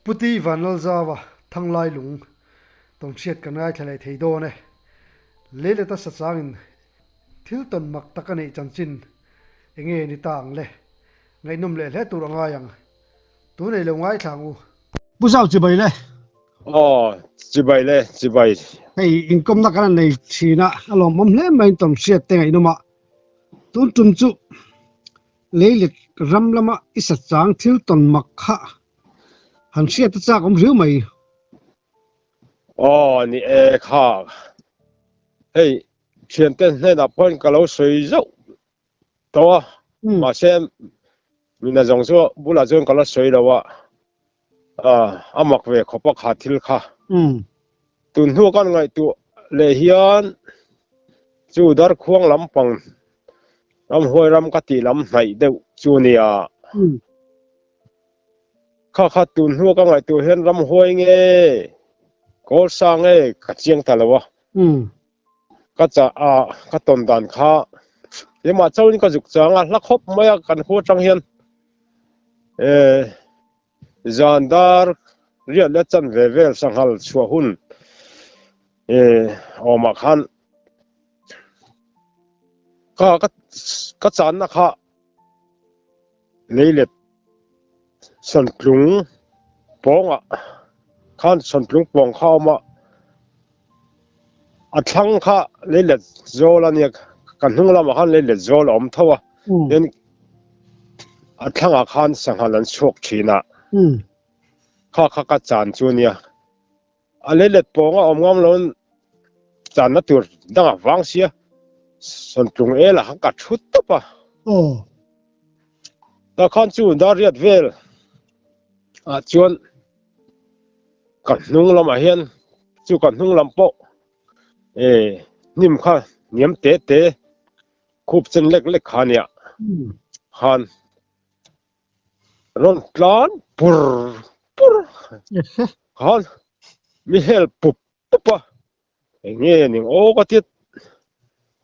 puti vanal zawa thanglai lung tong chiat kan ngai thlai thei do ne lele ta sa changin thil ton mak takani chanchin enge ni tang le ngai num le tur anga yang tu nei lo ngai thlangu bu sao chi bai le chi bai hei income na kan nei thina alom mom le mai tom chiat te ngai numa tun tum chu leile ramlama isa chang thil ton mak kha han chiat ta chak om riu mai ni kha hei thian ten ne na pon ka lo sui zo to ma sem mina jong so bula jon ka lo sui lo wa amak ve khopa kha thil kha tun hu kan ngai tu le hian chu dar khuang lampang ram hoi ram ka ti lam nai deu chu nia kha tun hu ka ngai tu hen ram hoi nge ko sang nge ka chiang ta lo wa ka cha ka ton dan kha ye ma chau ni ka juk changa la khop maya kan ho chang hian zandar riat le chan ve vel sanghal chua hun oma khan ka chan na kha leilet san plung ponga khan san plung pong kha ma athang kha leilet zola ni kan hungla ma khan leilet zol om thawa yen athanga khan sanghalan chok thina kha ka chan chu nia leilet ponga om ngam lon chan na tur danga wang sia san plung ela ka thut to pa ta khan chu dariat vel chuan kan hnung lama hian chu kan hnung lam po nim kha niam te khup chen lek khania khan ron tlan pur khan mi hel pup pa nge ning o ka tit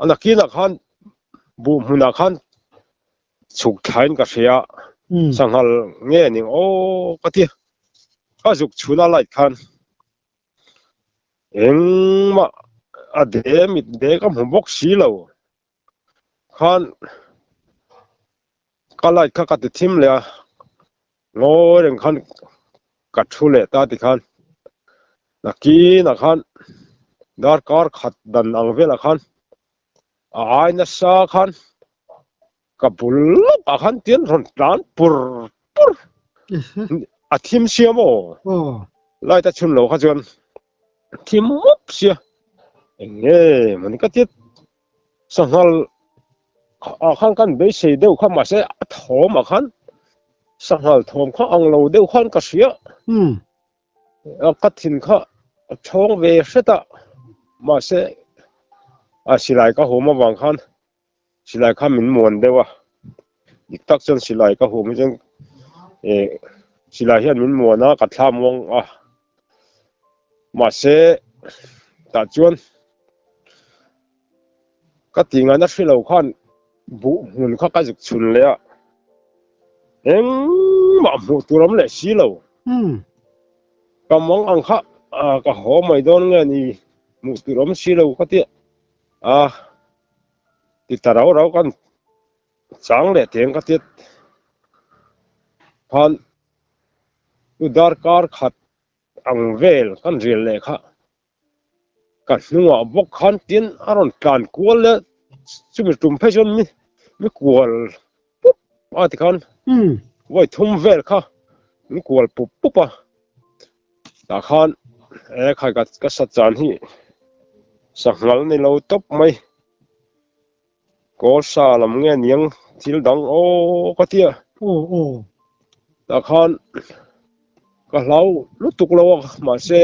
anakina khan bu huna khan chuk thain ka ria sanghal nge ning o ka ti ka juk chuna lai khan engma ade mit de kam hobok si lo khan kalai kha ka ti thim le ngoreng khan ka thule ta ti khan nakina khan dar kar khat dan ang vela khan ai na sa khan kabul a khan tien ron tlan pur a thim siamo lai ta chun lo kha jon thim mop sia enge man ka tit sanghal khan kan be sei deu kha ma se thom a khan sanghal thom kha ang lo deu khan ka sia ka thin kha chong ve seta ma se silai ka homa wang khan silai kha min mon dewa iktak chen silai ka hom jeng silai hian min mona ka thlam wang ma se ta chuan ka tinga na hrilo khan bu hun kha ka juk chun le ma mu turam le silo kamong ang kha ka ho mai don nge ni mu turam silo ka ti ti tarau kan chang le teng ka ti phan udar kar khat ang vel kan ril le kha kan nuwa bok khan tin aron kan kual le chumi tum pheshon mi kual pup ati khan wai thum vel kha mi kual pup pupa ta khan khai ka sa chan hi sanghal nei lo top mai ko sa lam nge niang thil dang o ka tia ta khan ka lau lutuk lo ma se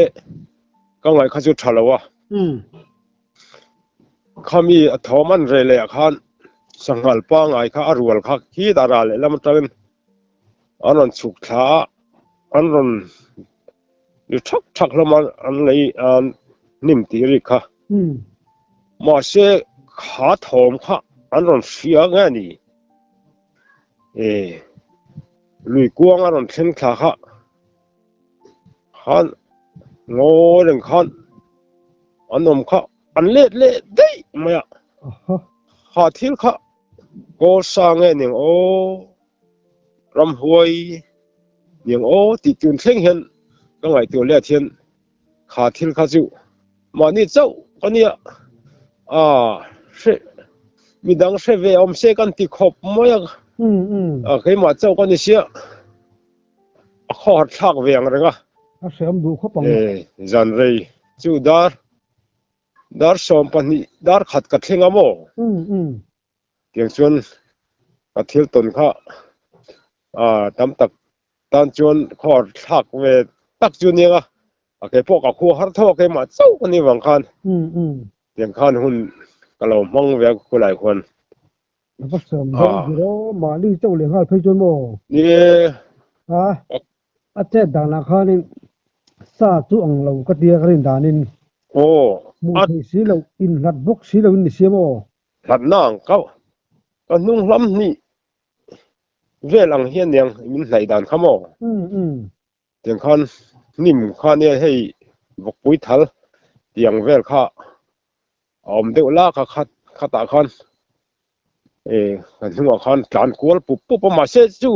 ka ngai kha chu thalawa khami athoman rele khan sanghal pa ngai kha arwal kha ki dara le lam tarin anon chuk tha anron yu thak lama an lei an nim ti ri kha ma se kha thom kha anron sia nga ni lui kuang aron thlen kha kha คันโง่หนึ่งคันอันนมเขาอันเละได้มาอ่ะ ฮะ หาทิลเขาก็สร้างไงหนึ่งโอ้รำหวยหนึ่งโอ้ติดจุนเพ่งเห็นก็ไงตัวเลี้ยเทียนขาทิลเขาจู่มานี่เจ้าคนนี้เสมีดังเสวอมเสกันติขบมาอย่างเคยมาเจ้าคนนี้เสียขอทักเวียงเลยก็อาเสริมดูเขาปังจันเลยจู่ดาร์สอมปันนี่ดาร์ขัดกัดเทงอ่ะโมเกี่ยงชวนกัดทิลตนเขาตำตักตันชวนขอทักเวตักจุนเนี่ยก็โอเคพวกกับครัวฮาร์ทโอเคมาเจ้าคนนี้หวังคันเตียงคันหุ่นก็เรามองเวียคนหลายคนแล้วก็เสริมดูโร่มาลีเจ้าเหลียงหัดเพชรจนโมนี่อาเจ็ดดังนาคานี่ซาจุอังเราก็เดียกันดานินโอ้มูที่สีเราอินหัดบุกสีเราอินเสียโมหัดนั่งเขาก็นุ่งล้ำนี่เวลังเฮียนยังมันไหลดันขโมเตียงคันนิ่มข้าเนี่ยให้บกปุ้ยทัลเตียงเวลข้าเดี๋ยวลาข้าตาคันกันถึงว่าคันจานกวลปุ๊บมาเสียจู่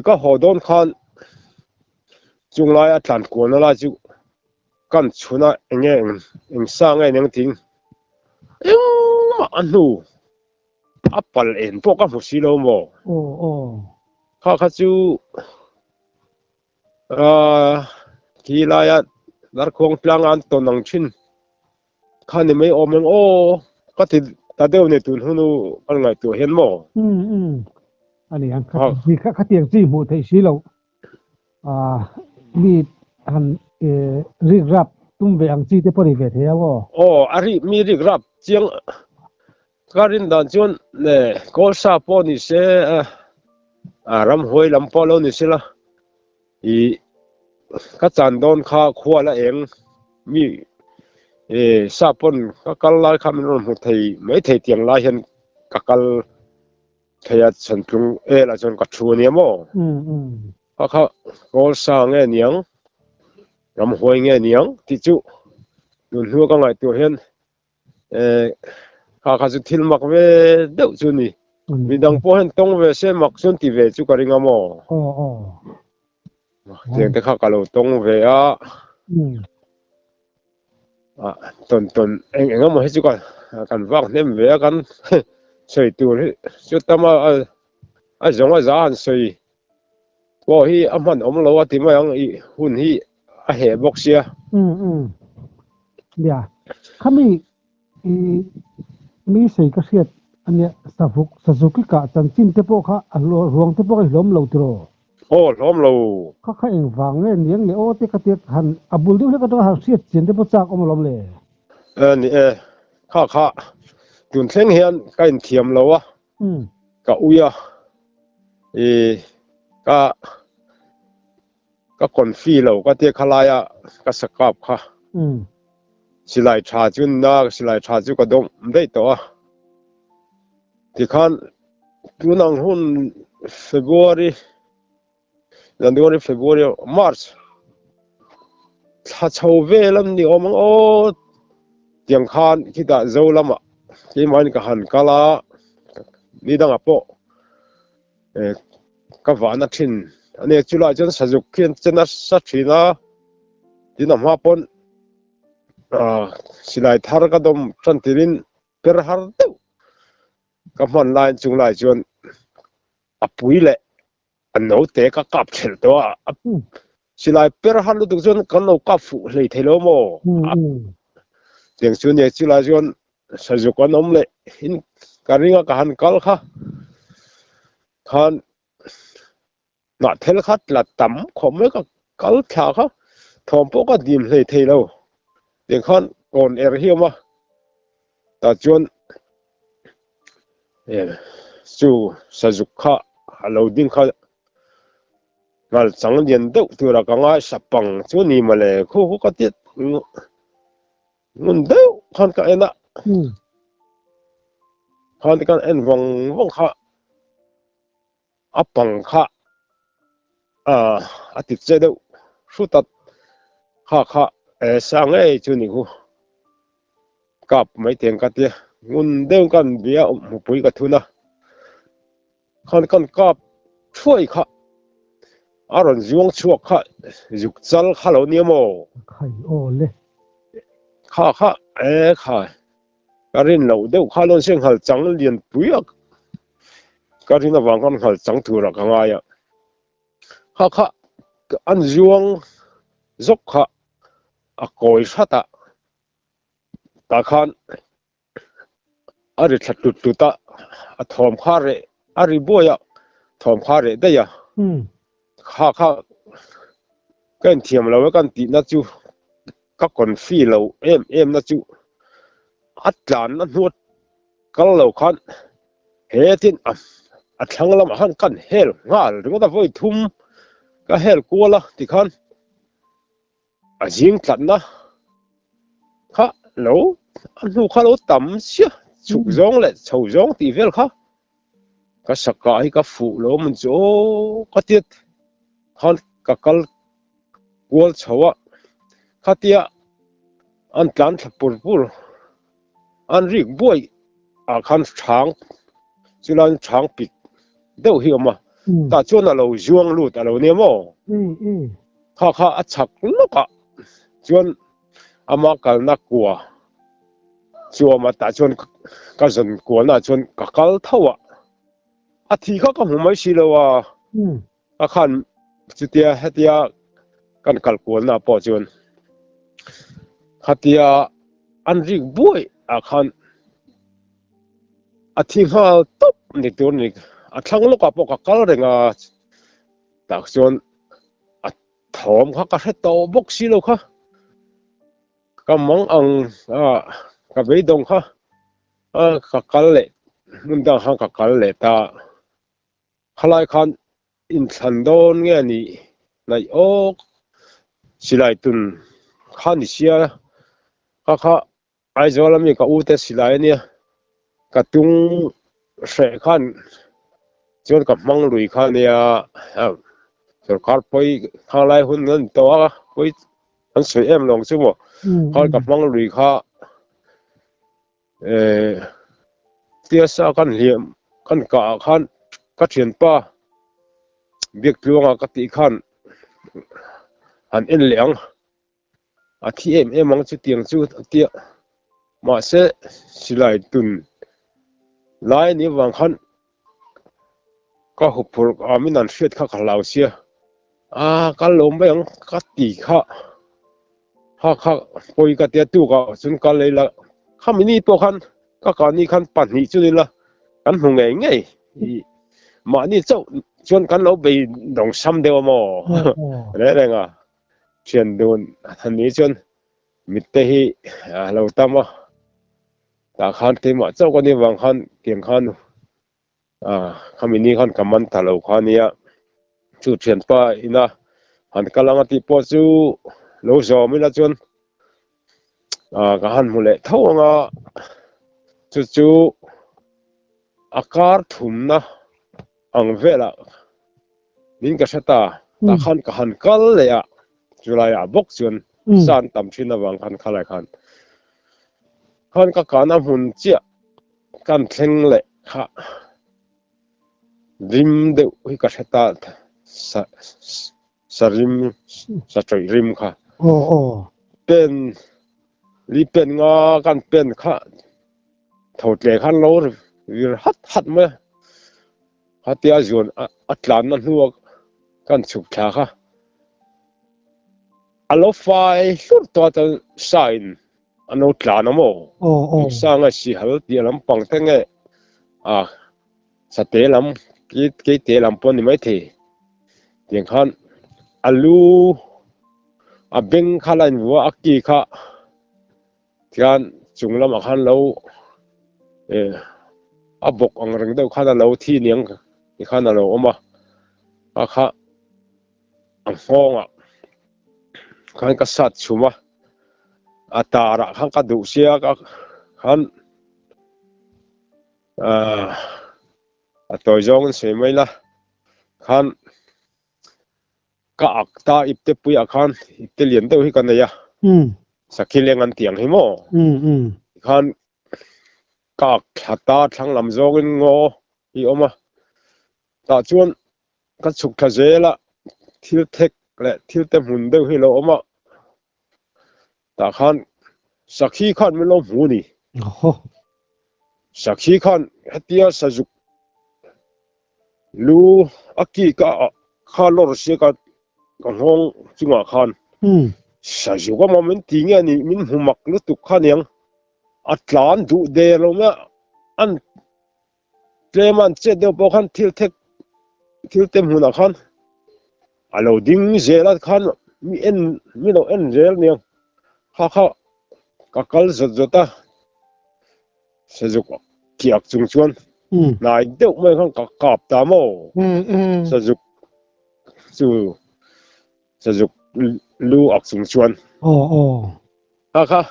ก็หอดอนคันจุงไล่จานกวลนั่นละจู่กันชนะเงี้ยสร้างไงเนี่ยทิ้งมาอันนู้อัปเปิลพวกกันหัวสีโลโมข้าจู่ที่ลายดาร์คงพลังอันตนังชินข้านี่ไม่อมยังโอ้ก็ติดตาเดียวในตุนหูนูอันไงตัวเห็นโมอันนี้อันมีข้าเตียงจี้หมู่ไทยสีเรามีอันริกรับตุ้มเวียงจี้ที่พอดีเวทเฮียว่าโอ้อาริมีริกรับเจียงการินดันจวนเนี่ยก็ซาปอนี่เสรำหวยลำปอลนี่เสละก็จันโดนข้าขวาละเองมีซาปนก็กัลลายคำนนหุไทยไม่ไทยเตียงลายเห็นก็กัลไทยฉันจุงละจนกัดชัวเนี่ยมั้งเพราะเขาก็สร้างเงี้ยงรำหวยเงี้ยงที่จุนุ่นหัวก็ไงตัวเห็นข้าจะทิลมักเวเดาจุนี่มีดังพอเห็นตรงเวเสมักส่วนที่เวจุกริงอ่ะมั้งเตียงแต่ข้าก็เราตรงเวตนเองก็มาให้จุกันว่างเนี่ยเวกันใส่ตัวที่จุดตั้มจงจานใส่ว่าฮีมันเราว่าที่มาอย่างหุ่นฮีเหบกเสียเดี๋ยวเขามีใส่กระเสียดอันเนี้ยสสุกิกะจันจินเทปโค่ะอันรวงเทปโค่ะล้มเราตรอโอ้ล้มเราเขาเองฟังเนี่ยเลี้ยงเนี่ยโอ้ที่กระเตียกหันอับบุลที่เขาก็ต้องหาเสียดเสียนเทปจากอมล้มเลยนี่ข้าจุนเส้นเฮียนก็อินเทียมเราวะก็อุยก็คนฟีเราก็เตียขลายก็สกับค่ะสิไลชาจุนนะสิไลชาจุก็ดมได้ตัวที่คันดูนังหุ่นFebruary January February March ถ้าชาวเวลนี่อมังโอเตียงคานที่ตาเจ้าลำที่มันก็หันกะลานี่ดังอ่ะปอก็วานักชินอันนี้จุฬาจนสจุกเขียนจนสักทีนะที่นำมาปนสิไลทาร์ก็ดมจันทิรินเปิดฮาร์ดูกับมันลายจุงลายจนปุยเละอันนู้เตะก็กลับเฉลตัวสิไลเปิดฮาร์ดูจนกันเรากับฝูเลยเทโลโมเดี๋ยวส่วนใหญ่จุฬาจนสจุกกันนมเลยหินการิงก็หันกัลค่ะขันน่าเทลขัดละต่ำขมไม่ก็กัลขาเขาทอมพวกก็ดีมเลยเทโลเดี๋ยวขันก่อนเฮียมาแต่จนจู่สจุกค่ะเราดิ้งค่ะงั้นสังเกตดูตัวเราก็ง่ายสับปังจนนี่มาเลยคู่ก็ติดเงินเดียวขันก็เอ็นะขันก็เอ็นวังค่ะอับปังค่ะอาทิตย์เจดู สุดตัดข้าสังจุนี่กูกับไม่เถียงกันเดียงุนเดิมกันเบียมุปุยกันทุนนะกันกับช่วยข้าอารมณ์ยวงชั่วข้ายุกจัลข้าเหล่านี้โมไข่โอ้เลยข้าข้าการินเราเดี๋ยวข้าลงเสียงหัลจังเรียนปุยการินวางกันหัลจังถูรักง่ายข้าอันยวงจกข้าโกยชัดตาขันอาริชัดตุตาทอมข้าเรอาริบัวยทอมข้าเรได้ยะข้ากันเทียมเรากันตีนัดจูก็คนฟีเราเอ็มนัดจูอัดจานนัดหัวก็เราขันเฮตินอัดทั้งลำขันกันเฮลงาหรือว่าถ้าไฟทุ่มก็เฮลกัวละที่ขันยิงตัดนะข้าเราอันนู้ข้าเราต่ำเสียฉุกจงเลยฉุกจงตีเวลข้าก็สักการก็ฟูเรามันโจก็เทียขันก็กัลกัวเฉาข้าเทียอันการทับปูอันริกบวยขันช้างจุลันช้างปิดเดี๋ยวเหี่ยวมาแต่จวนเราจวงลุดเราเนี่ยมั้งข้าอัดฉักลูกจวนอามากันนักกลัวจวนมาแต่จวนก็สนกลัวน่ะจวนก็กัลเท่าอาทิตย์ก็ผมไม่ชิลว่าขันจุดเดียเหตุยากันกัลกลัวน่ะพอจวนเหตุยาอันริกบวยขันอาทิตย์เขาตบนี่ตัวนี้ทั้งลูกกับพวกกัลเรื่องแต่จวนถอมเขาก็ให้โตบกชิลค่ะก็มองก็ไปดงค่ะก็กัลเล่มันดังห้างก็กัลเล่แต่ขลายคันอินสันโดนเงี้ยนี่ในอกสิไลตุนขันเสียก็ไอ้จอลมีก็อุตสิไลเนี่ยก็ตุงเสกขันจนกับมังลุยขันเนี่ยสุดการไปข้างไล่หุ่นเงินตัวไปอันสวยเอ็มลงใช่ไหมเขากับมังลุยข้าเตี้ยสากันเหลี่ยมกันกะขันก็เฉียนป้าเบียกพิวงากติขันอันเอ็นเหลียงที่เอ็มมังจุดเตียงจุดเตี้ยมาเสสิไลตุนไล่นี้วางขันก็หุบพลมินันเฟียดข้าขลาวเสียก็ลมไปยังก็ตีข้าปอยก็เตี้ยตู้ก็สุนกันเลยละข้ามินี่ตัวขันก็การนี้ขันปั่นนี่จุดนี้ละกันหงไงมานี่เจ้าชวนกันเราไปดงซ้ำเดียวมั้งอะไรเชียนโดนทันนี้ชวนมิเตหิเราตามว่าแต่ขันที่มาเจ้าก็นี่วางขันเกียงขันข้ามินี่ขันกำมันทะเลขันนี้จุดเชียนป้าอินะหันกำลังติปอจูโลจอมิละชวนก็หันมุเล่เท่างั้จู่อากาศทุ่มนะอังเวล่ะนี่ก็ชัดตาแต่ขันก็หันกัลเลยจุลายบกชวนสานต่ำชินวังขันขลายขันก็การน้ำหุ่นเจียกันเทงเลยค่ะริมเดียวที่ก็ชัดตาสริมสะใจริมค่ะเป็นรีเป็นงากันเป็นค่ะถอดเลยขันโลวิรหัดไหมฮัตยาจวนอัตลานนั่นหัวกันสุขชาค่ะอัลฟายสุดตัวจะสายอันอัตลานมั้งสร้างสิฮัลเดียลำปังทั้งสเตลำกี่เตลำปนนี่ไม่เทเพียงขันอัลลูเบงขลันวัวอักกีค่ะที่อันจุงลำขันเราบกอังเริงเดียวขันเราที่เนียงนี่ขันเราออกมาค่ะอังฟองขันก็สัตว์ชุมาตาระขันก็ดูเสียก็ขันตัวจงเสียไหมล่ะขัน ka akta ipte pui akhan ipte lian te hi kan ya sakhi lengan tiang hi mo khan ka khata thang lam zongin ngo hi oma ta chuan ka chuk tha zela thil thek le thil te mun de hi lo oma ta khan sakhi khan me lo mu ni ho sakhi khan hatia sajuk lu aki ka khalor se ka hong chunga khan sajuk ma men tinga ni min humak lu tu khaniang atlan du de lo ma an tleman che de po khan thil tem huna khan alo ding zela khan mi lo en zel niang kha ka kal zot zota sajuk kiak chung chuan nai deuh mai khan ka kap ta mo sajuk lu ak chung chuan kha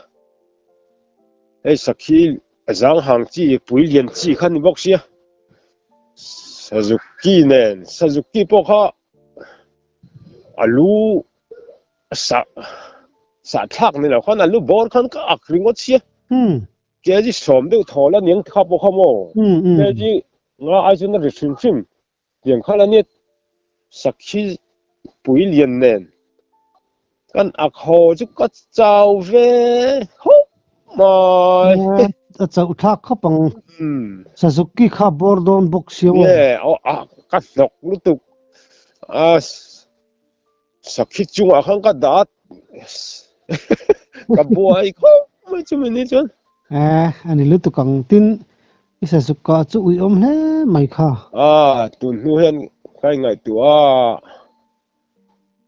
ei sakhi azang hang chi pui lian chi khan ni bok sia Suzuki po kha alu sa thak ni la khan alu bor khan ka akringot sia ke ji som de thola ning kha po kha mo ke ji nga ai chun ri sim yang khala ni sakhi pui lian nen kan akho chu ka chau ve ho mai chau thak kha pang Suzuki kha bordon box sia ka nok lu tu sakhi chunga khan ka dat ka buai kho mai chu ni chon ani lu tu kang tin Suzuka chu ui om hle mai kha tu nu hen kai ngai tu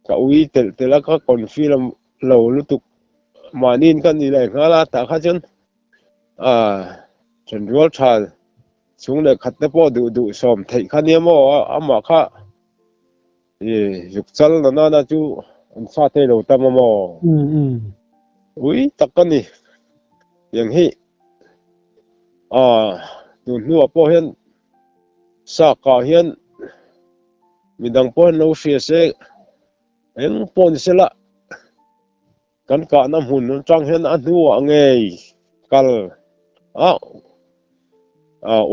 ka ui tel ka confirm lo lu tu manin kan ni lai ngala ta kha chon chen rual thal chung le khat te po du som thei kha ni mo ama kha yuk chal na chu an sa te lo ta mo ui takani yang hi tu nu po hen sa ka hian midang po no fie se eng pon sela kan ka na hun chang hen a nu angei kal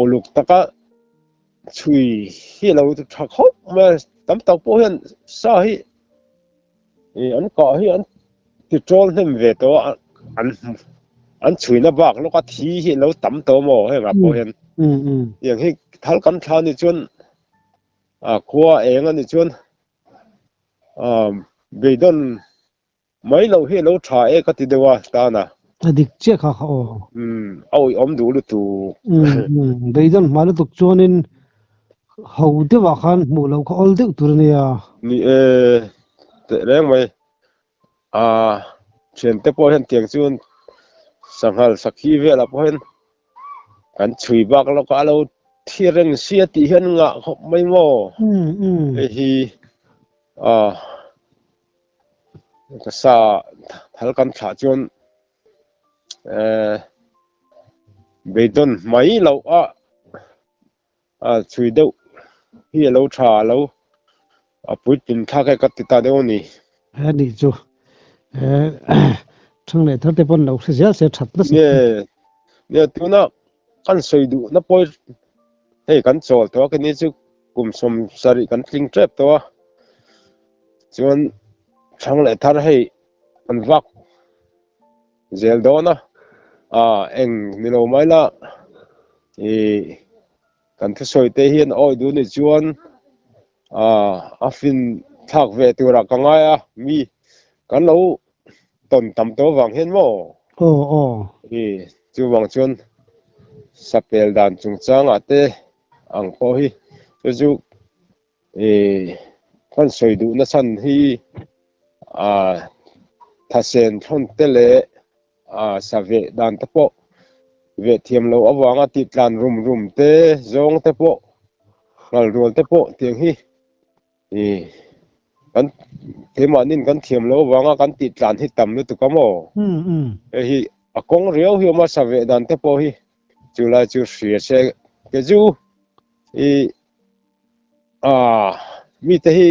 oluk taka chui hi lo thak hop ma tam tak po hen sa hi an ka hi an ti trol hem ve to an chui na bak lo ka thi hi lo tam to mo he ga po hen yang hi thal kam tha ni chun khua eng ani chun beidon mai lo hi lo tha e ka ti dewa ta na adik che kha au om du lu tu beidon malu tuk chonin ho de wa khan mu lo kha ol de tur ne ya ni te reng mai chen te po hen tiang chun sanghal sakhi ve la po hen kan chui bak lo ka lo thireng sia ti hen nga khop mai mo hi ka sa thal kan tha chun beidon mai lo chui deuh hi lo tha lo pui tin tha ka ti ta deuh ni ani chu thang le thar te pon lo se that na ne tu na kan soi du na poi hei kan chol to ka ni chu kum som sari kan tling trap to chuan thang le thar hei an vak zel do na eng ni lo mai la kan thu soi te hian oi du ni chuan afin thak ve tura ka nga mi kan lo ton tam to wang hen mo chu wang chuan sapel dan chung chang ate ang po hi chu kan soi du na san hi thasen thon te le save dan te po ve thiam lo awanga ti tlan rum te zong te po ngal rol te po tiang hi kan themanin kan thiam lo awanga kan ti tlan hi tam lu tu ka mo hi akong riau hi ma save dan te po hi chula chu hria se ke ju mi te hi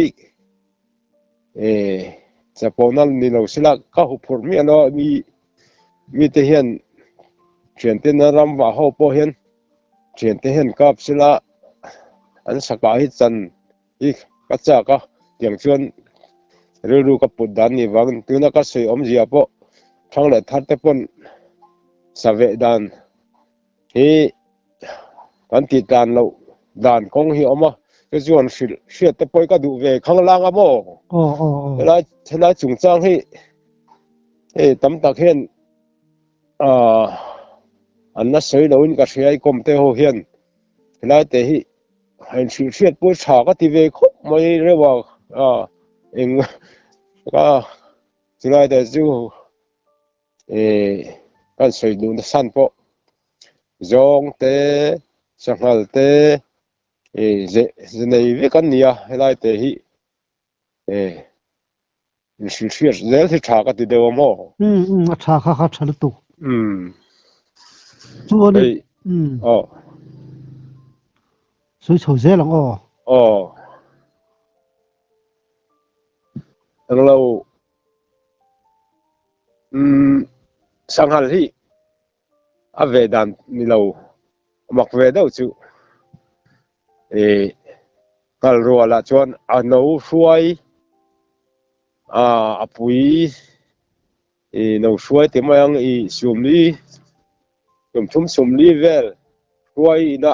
จะปอนั้นนี่เราสิละก็หุบผลมีอะไรมีแต่เห็นเขียนเต้นรำว่าเขาปอเห็นเขียนแต่เห็นกับสิละอันสักบาหิจันอีกก็จะก็อย่างเช่นฤดูกับปุดดันนี่ว่าตัวนั้นก็สวยอมเจียปอทั้งเลยทัดแต่ปนสเวดันที่กันติดดันเราดันคงเหี่ยวมาก็ชวนเสียแต่ปอยก็ดูเวข้างล่างอ่ะโมแล้วจุงจ้างให้ตำตะเห็นอันนั้นสวยเราอินก็เสียกรมเตหัวเห็นแล้วแต่ให้เสียปุยฉาก็ที่เวคบไม่เรียกว่าเองก็สุดท้ายแต่จู่ก็สวยดูนะสั้นปะจงเตสังหารเตในเวกันเนี่ยให้ได้แต่สิ่งเสียเรื่องที่ฉาก็ที่เดียวมั้งฉาค่ะฉาตุชัวร์ดิสวยโฉเสียหลังเราสังหารที่เวดันนี่เรามักเวดเอาจู่ก็รัวละจวนเราช่วยปุยเราช่วยที่มายังสุ่มนี้สุ่มนี้เวลช่วยนะ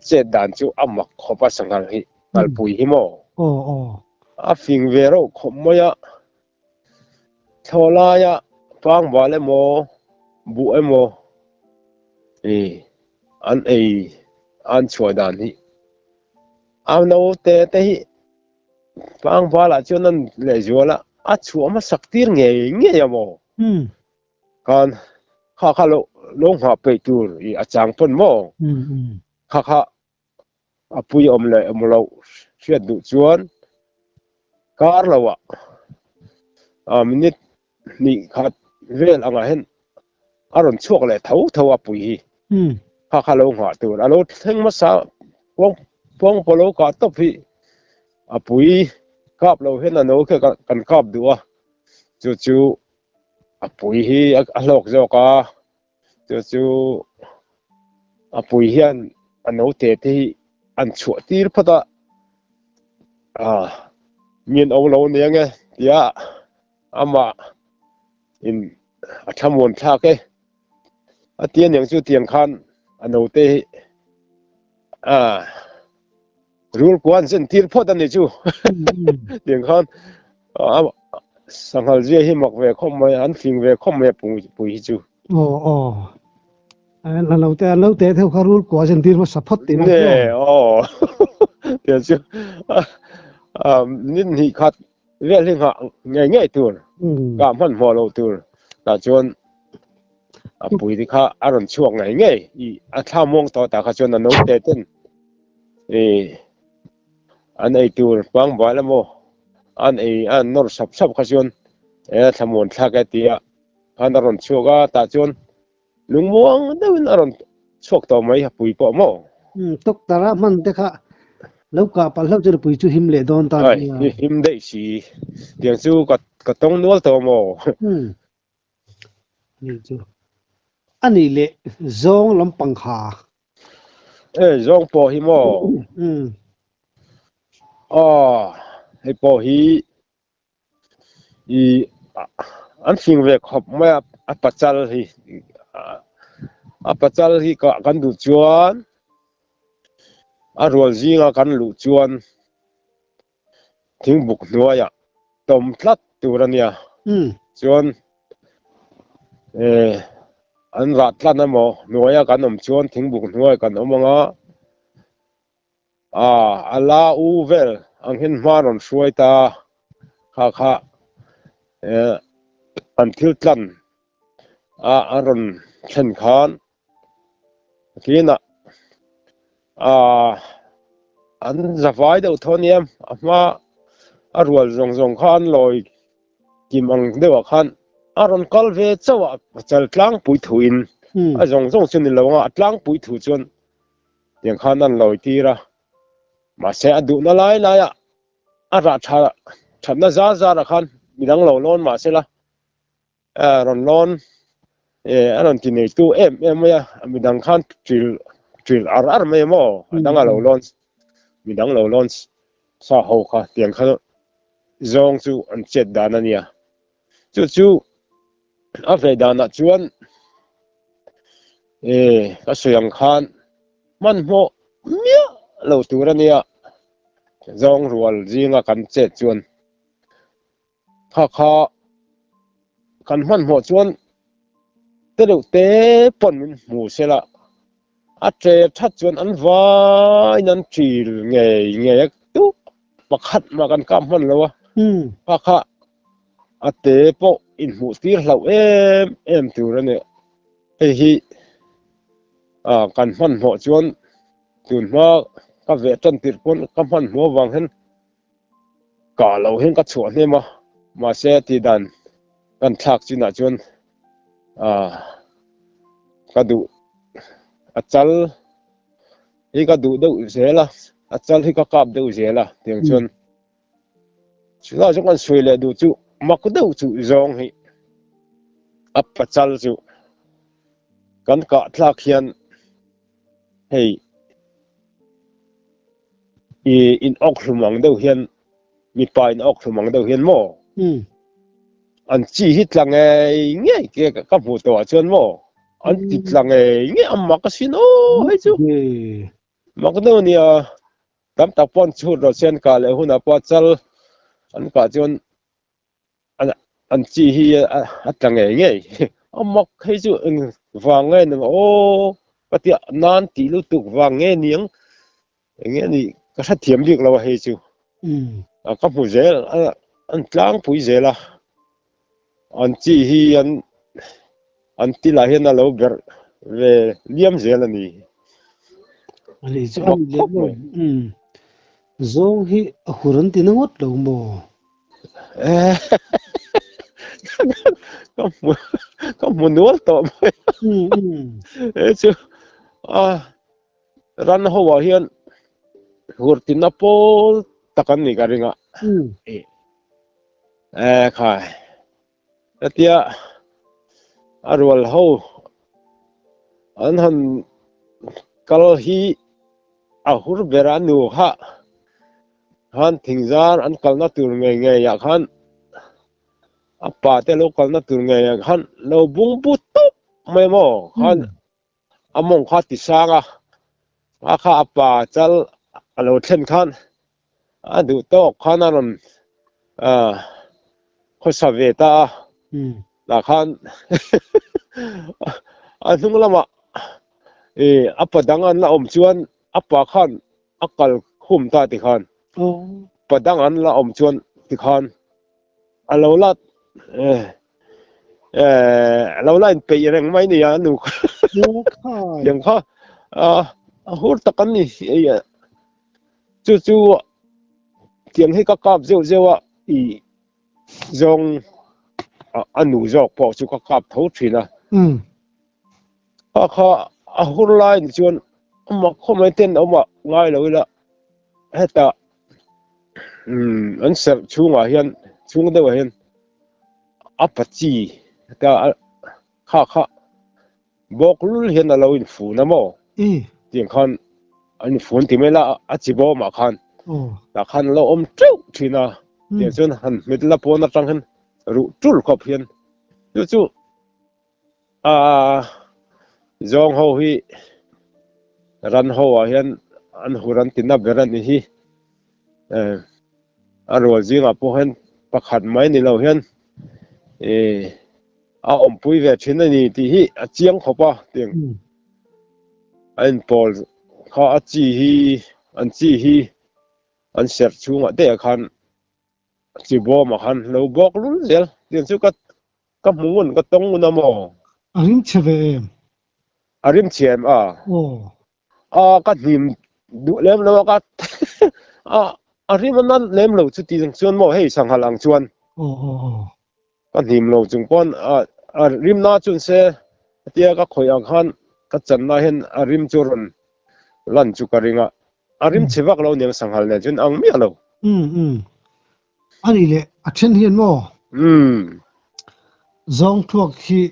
เจ็ดดันจู่มักขบสังหารที่กัลปุยหิมอฟิงเวโรขมมายะทลายะฟังบาเลโมบุเอโมอันช่วยดันที่เราเตะฟังบาละจนนั้นเลยจวนละชัวมาสักทีเงี้ยโมกันข้าลงหัวไปตูร์อาจารย์พนโมข้าปุยเลยเราเชื่อดูจวนการเรามินินี่ขัดเวลอะไรเห็นอารมณ์ชั่วเลยเท่าปุยข้าลงหัวตัวเราถึงมาสาวพวงพอเราก็ตบพี่ปุยกับเราเห็นเราแค่กันกับดูจู่ปุยหลอกจอกจู่ปุยเห็นเราเตะที่อันชั่วที่พอดมีนเอาเราเนี่ยไงเดี๋ยวมาทำวนชาเกเตียนอย่างจู่เตียงคันอันเอาเตรู้กวนเส้นที่พอดันนี่จู่เตียงคันสังหารเจียให้มักเวคอมไม่อันฟิงเวคอมไม่ปุยจู่เราแต่เท่าเขารู้กวนเส้นที่มันสับพอดตีนั่นเนี่ยเดี๋ยวจู่นี่ขัดเรื่องที่ง่ายตัวการพันหัวเราตัวแต่จนปุยที่เขาอารมณ์ช่วงง่ายถ้ามองต่อแต่เขาจนนั้นเต้นอันไอตัวฟังบ่อยแล้วโมอันนอร์สับเขาจนทำวนทักไอเดียอันอารมณ์ช่วงก็แต่จนลุงม่วงเดินอารมณ์ช่วงต่อไม่ปุยปอโมตกตาละมันเด็กค่ะแล้วก็ปัลเราจะปุยจู่หิมเลดอนตานี่หิมได้สิเดี๋ยวจู่ก็ต้องนวลตัวโมนี่จู่อันนี้เลยจงลำปังขาจงปอหิโมให้ปอหิอันฟิงเวกขบไม่ปัจจัยก็กันดูจวนรัวจีงกันลุจวนทิ้งบุกนัวยตมพลัดตัวเนี่ยจวนอันรัดลันนะโมนัวยกันจวนทิ้งบุกนัวกันมังอัลลาอูเวลอันเห็นมารันช่วยตาข้าอันทิลตันอันรันเช่นขานที่น่ะอันจะไฟเดาทอนยมมารัวจงขันลอยกิมังเดือขันรันกัลเวทเจ้าจะล้างปุยถุนจงชนิดเราล้างปุยถุจนอย่างขันนั้นลอยทีละมาเสียดูนั่นไรราชา thamna za ra khan midang lo lon ma se la ron lon aron ti nei tu em ya midang khan tril ar me mo dang lo lon midang lo lon sa ho kha tiang kha zong chu an chet dan ania chu a ve dan a chuan ka soyang khan man mo mia lo tur ania zong rual jinga kan chet chuan kha kan man mo chuan te pon min mu sela a tre that chuan an vai nan tril nge tu pakhat ma kan kam man lo kha ate po in mu tir hlau em tur ania hi kan man mo chuan tun ma ka ve tan tir pon ka man mo wang hen ka lo hen ka chhuan he ma se ti dan kan thak china chuan ka du achal hi ka du deuh zela achal hi ka kap deuh zela tiang chuan chula jong an soi le du chu mak deuh chu zong hi apachal chu kan ka thlak hian hei in ok hlumang deuh hian mi pa in ok hlumang deuh hian mo an chi hit lang nge ke ka mu to chuan mo an tit lang nge amma ka sin hei chu mak deuh nia tam tak pon chu ro chen ka le huna pa chal an ka chuan an chi hi atlang nge amma hei chu wang nge nang patia nan ti lu tuk wang nge niang nge ni ka sa thiam dik lo hei chu ka mu zel an tlang pui zela an chi hi an ti la hian alo ber ve liam zel ani ali chu an le mo zong hi a huran tinangot lo mo ka mu nual to chu ran ho wa hian hurtin na pol takan ni ka ringa khai atia arwal ho an han kal hi a hur bera nu han thingzar an kalna tur nge ya khan apa te lo kalna tur nge ya khan lo bung bu tu mai mo khan among kha ti sanga kha apa chal alo then khan adu to khanaron khosaveta la khan anung lama apa dangan la om chuan apa khan akal khum ta ti khan padangan la om chuan ti khan alo lat alo lain pe reng mai ni ya nu yang kha hur takan ni chu tiang hi ka kap zewa zong anu jok po chu ka kap tho thina kha a hur lai ni chuan ma khomai ten oma ngai lo la heta an ser chunga hian chung dewa hian apachi ta kha bok lul hian alo in fu na mo tiang khan an fun ti mela a chibo ma khan la khan lo om treu thina tiang chuan han mitla pona tang han ru tul khop hian chu zong ho hi ran ho a hian an huran tinna beran ni hi arwal jinga po hen pakhat mai ni lo hian a om pui ve thina ni ti hi a chiang khopa tiang an pol kha a chi hi an ser chunga de khan chi bo ma khan lo bok lul zel tiang chu ka mungun ka tong na mo arim cheve arim chem ka nim du lem lo ka arim nan lem lo chu ti jang chuan mo hei sang halang chuan ka nim lo chung pon rim na chun se tia ka khoi ang khan ka chan na hen arim churon lan chu ka ringa arim chewak lo niang sang hal ne chun ang mi lo อันนี้แหละอัเช่นเฮียนบ่ซองทวกที่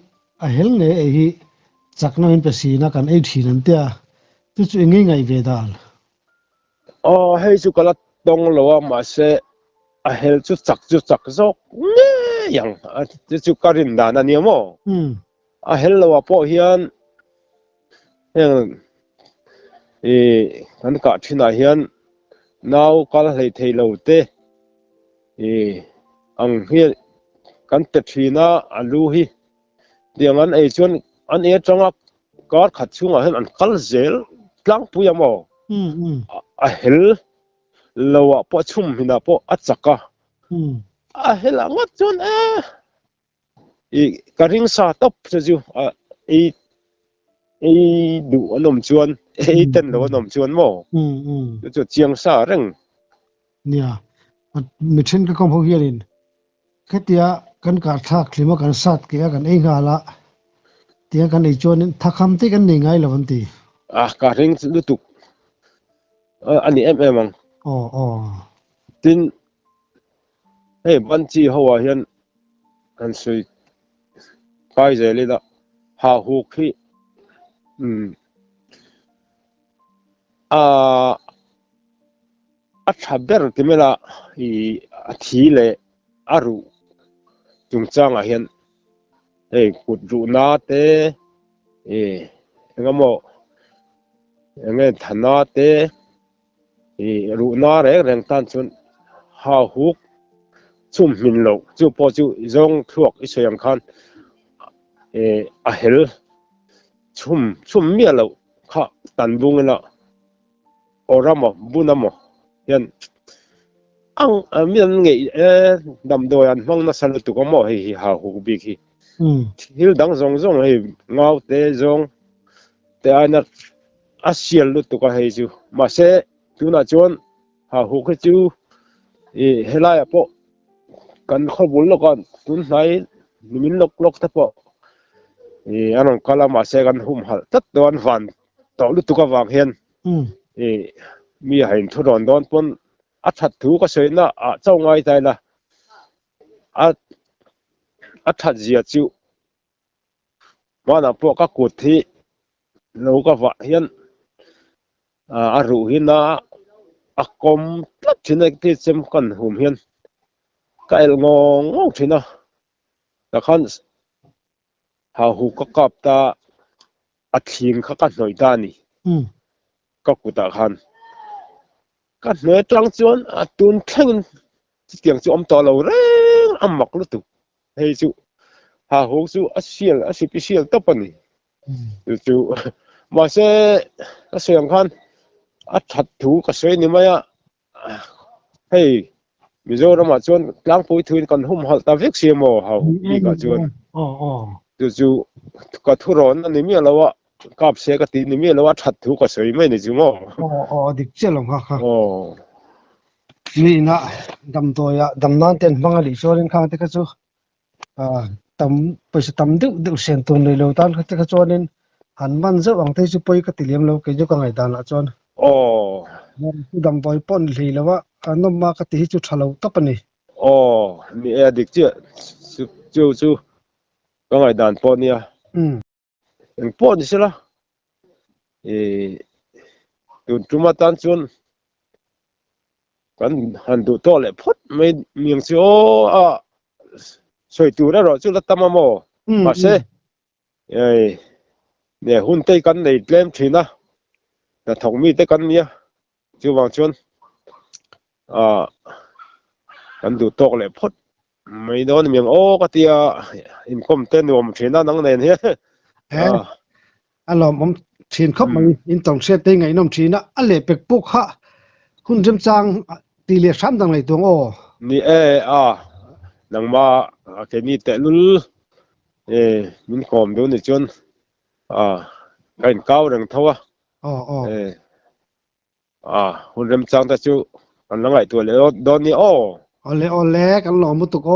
อะเฮลเนไอ้ฮีจักนั้นเป็นสีนะกันไอ้ทีนั้นเตียตุจุง่ายๆเวดาลให้สุกละตรงแล้วว่ามาเสอะเฮลจุจักซอกอย่างจุกรินดานั่นเนี่ยมั้งอะเฮลแล้วว่าพอเฮียนกันกะที่ไหนเฮียนนาวก็เลยเทเลวเตอังเฮียกันเตทีน่าอันรู้ฮีเดี๋ยวงั้นไอ้ชวนอันเอจังอ่ะก็ขัดช่วงอ่ะเห็นอันคัลเซลกลางปุยมั้งอะเฮลแล้วว่าพอชุ่มหินะพออัดสักกะอะเฮลงัดชวนกระดิ่งซาตบจะจู่ดูอันนมชวนเต้นแล้วอันนมชวนมั้งจะเจียงซาเร่งเนี่ยมันไม่เช่นกับของพวกเฮียนแค่เตียกันกาทักหรือว่ากันสัตว์เกี่ยกันเองหาละเตียกันไอ้จวนถ้าคำที่กันนี่ไงล่ะวันตีกระดิ่งลุตุกอันนี้มั้งตินบัญชีเขาว่าเห็นอันสวยไปเจเลยละหาหุกที่อัฐเบรที่เมื่อละทีเล่อารุจุงจังเห็นกุดรูนาเต้งั้นมั้งงั้นธนาเต้รูนาเรื่องตันชนหาหุกชุ่มมินโลจู่พอจู่จงทวกอิสยังคันอะเฮลชุ่มเมียโลข้าตันบุงละโอรามบุนามยันมีอันไงดำโดยอันฟังน่าสนุกก็มั่วให้หาหุกบิกีฮิลดังซงให้เงาเตจงแต่อันนั้นอาเซียนลุตุก็ให้จู่มาเสตุน่าจวนหาหุกจู่เฮลายปอกันข้อบุญแล้วกันตุนไหนมินลกแต่ปออันนั้นก็ละมาเสกันหุ่มหัดตัดตัวฟันต่อลุตุก็วางเห็นมีให้ทุรนดอนปนอัฐถูก็สวยนะเจ้าไงใจละอัฐเจียจิวมาหน้าพวกก็กุดที่เราก็ว่าเห็นอารุหินะกมตัดที่นั่นที่เซมกันหุ่มเห็นก็งงที่นะแต่ขันหาหูก็กลับตาทิ้งเขากันหน่อยด้านนี้ก็กุดตาขันกันเหนือจังจวนตุนแข่งเสียงจู่ต่อเราเร่งมักลุตุให้จู่หาหูจู่เสียลสิบเสียลตับปนี่จู่มาเสเสียงขันถัดถูก็สวยนี่ไหมให้มิโซรามาจวนกลางปุยทุนกันหุ่มหัดตาเวกเสียมหาหูอีกจวนจู่ก็ทุรนอันนี้มีอะไรวะกับเสกตีนี่มีแล้วว่าถัดถูกก็สวยไม่ในจุ่มดิเจลงค่ะนี่นะดำตัวยาดำน้ำเต็นบังaliชอรินข้างที่ก็จู่ตำไปสตำดึกเสียงตัวเลยเราตอนที่ก็จวนนั้นหันมันจะวางที่จะไปก็ติเลี้ยงเราเกี่ยวกับไงตอนละจวนดำตัวยป้อนเลยแล้วว่าน้ำมาก็ติจุดทะเลตับนี่มีดิเจจู่ก็ไงตอนป้อนเนี่ยป้อนใช่ละตุนจุมาตันชวนกันหันดูโตเลยพดไม่มีอย่างเสียวสวยตัวแล้วจุลตามามอมาเสเนี่ยหุ่นเตกันในเล่มทีนะแต่ถงมีเตกันเนี่ยจู่วางชวนกันดูโตเลยพดไม่โดนมีอย่างก็เตียอินคอมเต้นรวมทีนะนั่งในเนี่ยเราผมเชียนครับมันอินต้องเสียได้ไงน้องชีนะอะไรเป็กปุกฮะคุณจำจังตีเลียซ้ำดังไรตัวนี่นังมาแค่นี้แต่ลุลมินคอมดูนี่จนกันเก้าดังเท่าคุณจำจังแต่จู่กันนังไรตัวเลยโดนนี่เลยกันหล่อมุตุก